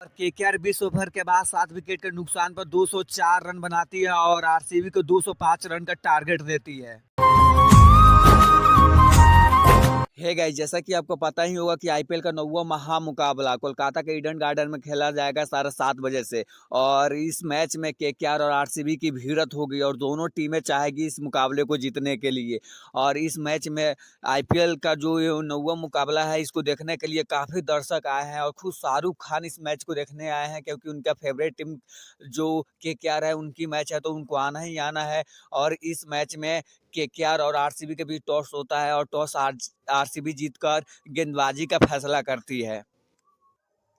और KKR 20 over के बाद 7 विकेट के नुकसान पर 204 रन बनाती है और आरसीबी को 205 रन का टारगेट देती है। हे गाइस, जैसा कि आपको पता ही होगा कि आईपीएल का 9वां महामुकाबला कोलकाता के ईडन गार्डन में खेला जाएगा 7:30 बजे से। और इस मैच में केकेआर और आरसीबी की भिड़ंत होगी और दोनों टीमें चाहेगी इस मुकाबले को जीतने के लिए। और इस मैच में आईपीएल का जो ये 9वां मुकाबला है, इसको देखने के लिए काफ़ी दर्शक आए हैं और खुद शाहरुख खान इस मैच को देखने आए हैं, क्योंकि उनका फेवरेट टीम जो केकेआर है उनकी मैच है, तो उनको आना ही आना है। और इस मैच में केकेआर और आरसीबी के बीच टॉस होता है और टॉस आरसीबी जीतकर गेंदबाजी का फैसला करती है।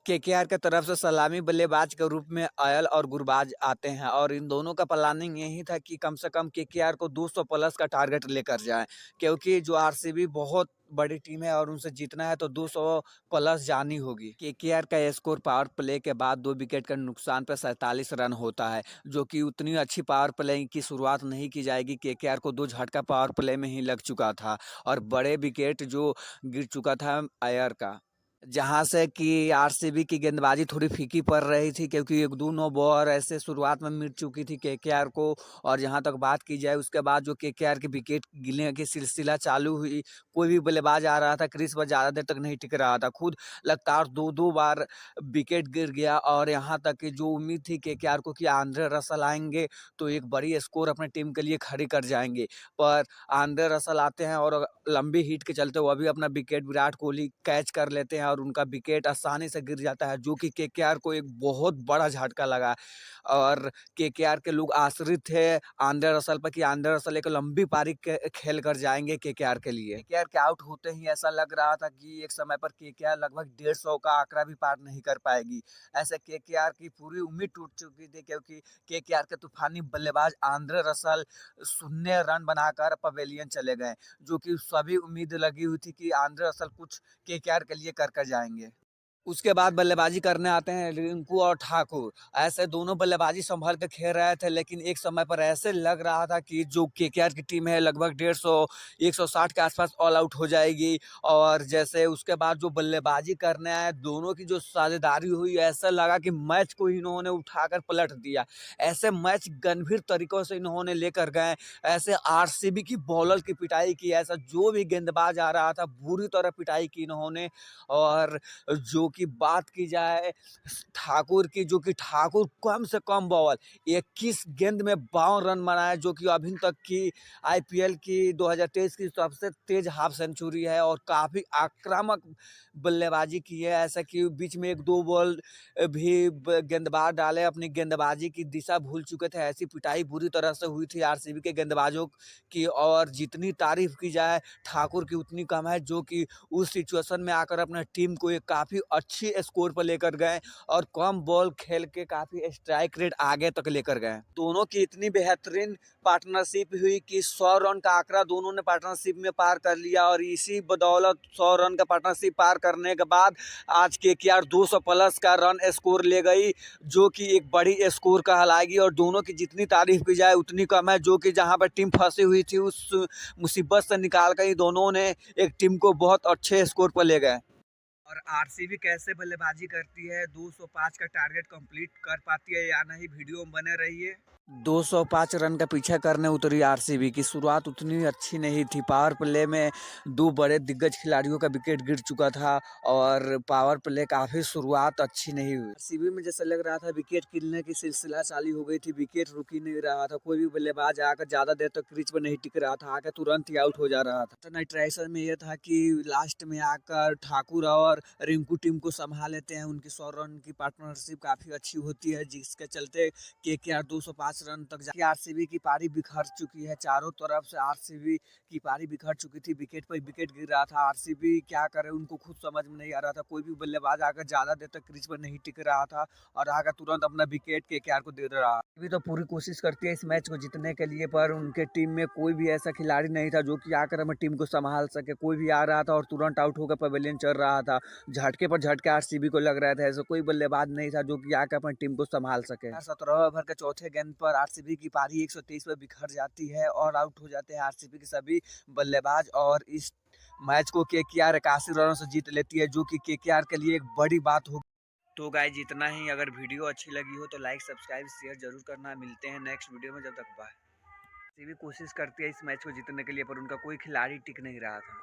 केकेआर के तरफ से सलामी बल्लेबाज के रूप में अयल और गुरबाज आते हैं और इन दोनों का प्लानिंग यही था कि कम से कम केकेआर को 200 प्लस का टारगेट लेकर जाएं, क्योंकि जो आरसीबी बहुत बड़ी टीम है और उनसे जीतना है तो 200 प्लस जानी होगी। केकेआर का स्कोर पावर प्ले के बाद 2 विकेट के नुकसान पर 47 रन होता है, जो कि उतनी अच्छी पावर प्ले की शुरुआत नहीं की जाएगी। केकेआर को 2 झटका पावर प्ले में ही लग चुका था और बड़े विकेट जो गिर चुका था अयर का, जहाँ से कि आरसीबी की गेंदबाजी थोड़ी फीकी पड़ रही थी, क्योंकि 1-2 बॉल ऐसे शुरुआत में मिल चुकी थी केकेआर को। और जहाँ तक बात की जाए, उसके बाद जो केकेआर की विकेट गिरने की सिलसिला चालू हुई, कोई भी बल्लेबाज आ रहा था क्रीज पर ज़्यादा देर तक नहीं टिक रहा था। खुद लगातार 2-2 बार विकेट गिर गया और यहाँ तक कि जो उम्मीद थी केकेआर को कि आंद्रे रसल आएंगे तो एक बड़ी स्कोर अपने टीम के लिए खड़ी कर जाएंगे, पर आंद्रे रसल आते हैं और लंबी हिट के चलते वो भी अपना विकेट विराट कोहली कैच कर लेते हैं और उनका विकेट आसानी से गिर जाता है, जो कि केकेआर को एक बहुत बड़ा झटका लगा। और केकेआर के लोग आश्रित थे आंद्रे रसल पर कि आंद्रे रसल एक लंबी पारी खेल कर जाएंगे केकेआर के लिए। केकेआर के आउट होते ही ऐसा लग रहा था कि एक समय पर केकेआर लगभग 150 का आंकड़ा भी पार नहीं कर पाएगी। ऐसे केकेआर की पूरी उम्मीद टूट चुकी थी, क्योंकि केकेआर के तूफानी बल्लेबाज आंद्रे रसल 0 रन बनाकर पवेलियन चले गए, जो कि सभी उम्मीद लगी हुई थी कि आंद्रे रसल कुछ केकेआर के लिए कर जाएंगे। उसके बाद बल्लेबाजी करने आते हैं रिंकू और ठाकुर। ऐसे दोनों बल्लेबाजी संभल के खेल रहे थे, लेकिन एक समय पर ऐसे लग रहा था कि जो केकेआर की टीम है लगभग 150 160 के आसपास ऑल आउट हो जाएगी। और जैसे उसके बाद जो बल्लेबाजी करने आए, दोनों की जो साझेदारी हुई, ऐसा लगा कि मैच को इन्होंने उठाकर पलट दिया। ऐसे मैच गंभीर तरीकों से इन्होंने लेकर गए, ऐसे आरसीबी की बॉलर की पिटाई की, ऐसा जो भी गेंदबाज आ रहा था बुरी तरह पिटाई की इन्होंने। और जो कि बात की जाए ठाकुर की, जो कि ठाकुर कम से कम बॉल 21 गेंद में 52 रन बनाए, जो कि अभी तक की आईपीएल की 2023 की सबसे तेज हाफ सेंचुरी है। और काफ़ी आक्रामक बल्लेबाजी की है, ऐसा कि बीच में 1-2 बॉल भी गेंदबाज डाले अपनी गेंदबाजी की दिशा भूल चुके थे। ऐसी पिटाई बुरी तरह से हुई थी आरसीबी के गेंदबाजों की, और जितनी तारीफ की जाए ठाकुर की उतनी कम है, जो कि उस सिचुएशन में आकर अपने टीम को एक काफ़ी अच्छी स्कोर पर लेकर गए और कम बॉल खेल के काफ़ी स्ट्राइक रेट आगे तक लेकर गए। दोनों की इतनी बेहतरीन पार्टनरशिप हुई कि 100 रन का आंकड़ा दोनों ने पार्टनरशिप में पार कर लिया, और इसी बदौलत 100 रन का पार्टनरशिप पार करने के बाद आज केकेआर 200 प्लस का रन स्कोर ले गई, जो कि एक बड़ी स्कोर कहलाएगी। और दोनों की जितनी तारीफ की जाए उतनी कम है, जो कि जहाँ पर टीम फंसी हुई थी उस मुसीबत से निकाल कर ही दोनों ने एक टीम को बहुत अच्छे स्कोर पर ले गए। और आरसीबी कैसे बल्लेबाजी करती है, 205 का टारगेट कंप्लीट कर पाती है या नहीं, वीडियो में बने रहिए। 205 रन का पीछा करने उतरी आरसीबी की शुरुआत उतनी अच्छी नहीं थी। पावर प्ले में 2 बड़े दिग्गज खिलाड़ियों का विकेट गिर चुका था और पावर प्ले काफ़ी शुरुआत अच्छी नहीं हुई। आरसीबी में जैसा लग रहा था विकेट गिरने की सिलसिला चालू हो गई थी, विकेट रुक ही नहीं रहा था, कोई भी बल्लेबाज आकर ज़्यादा देर तक क्रीज पर नहीं टिक रहा था, आकर तुरंत ही आउट हो जा रहा था। नाइट राइडर्स में यह था कि लास्ट में आकर ठाकुर और रिंकू टीम को संभाल लेते हैं, उनकी 100 रन की पार्टनरशिप काफ़ी अच्छी होती है, जिसके चलते केकेआर 205 रन तक जाके आरसीबी की पारी बिखर चुकी है। चारों तरफ से आरसीबी की पारी बिखर चुकी थी, विकेट पर विकेट गिर रहा था। आरसीबी क्या करे उनको खुद समझ में नहीं आ रहा था, कोई भी बल्लेबाज आकर ज़्यादा देर तक क्रीज पर नहीं टिक रहा था और आकर तुरंत अपना विकेट केकेआर को दे रहा। अभी तो पूरी कोशिश करती है इस मैच को जीतने के लिए, पर उनके टीम में कोई भी ऐसा खिलाड़ी नहीं था जो कि आकर हमें टीम को संभाल सके। कोई भी आ रहा था और तुरंत आउट होकर पवेलियन चल रहा था, झटके पर झटके आरसीबी को लग रहा था। ऐसा कोई बल्लेबाज नहीं था जो कि आकर अपनी टीम को संभाल सके। 17 ओवर के चौथे गेंद पर आरसीबी की पारी 123 पर बिखर जाती है और आउट हो जाते हैं आरसीबी के सभी बल्लेबाज, और इस मैच को केकेआर 81 रनों से जीत लेती है, जो कि केकेआर के लिए एक बड़ी बात होगी। तो गाइज इतना ही। अगर वीडियो अच्छी लगी हो तो लाइक सब्सक्राइब शेयर जरूर करना। मिलते हैं नेक्स्ट वीडियो में, जब तक बाय। भी कोशिश करती है इस मैच को जीतने के लिए, पर उनका कोई खिलाड़ी टिक नहीं रहा था।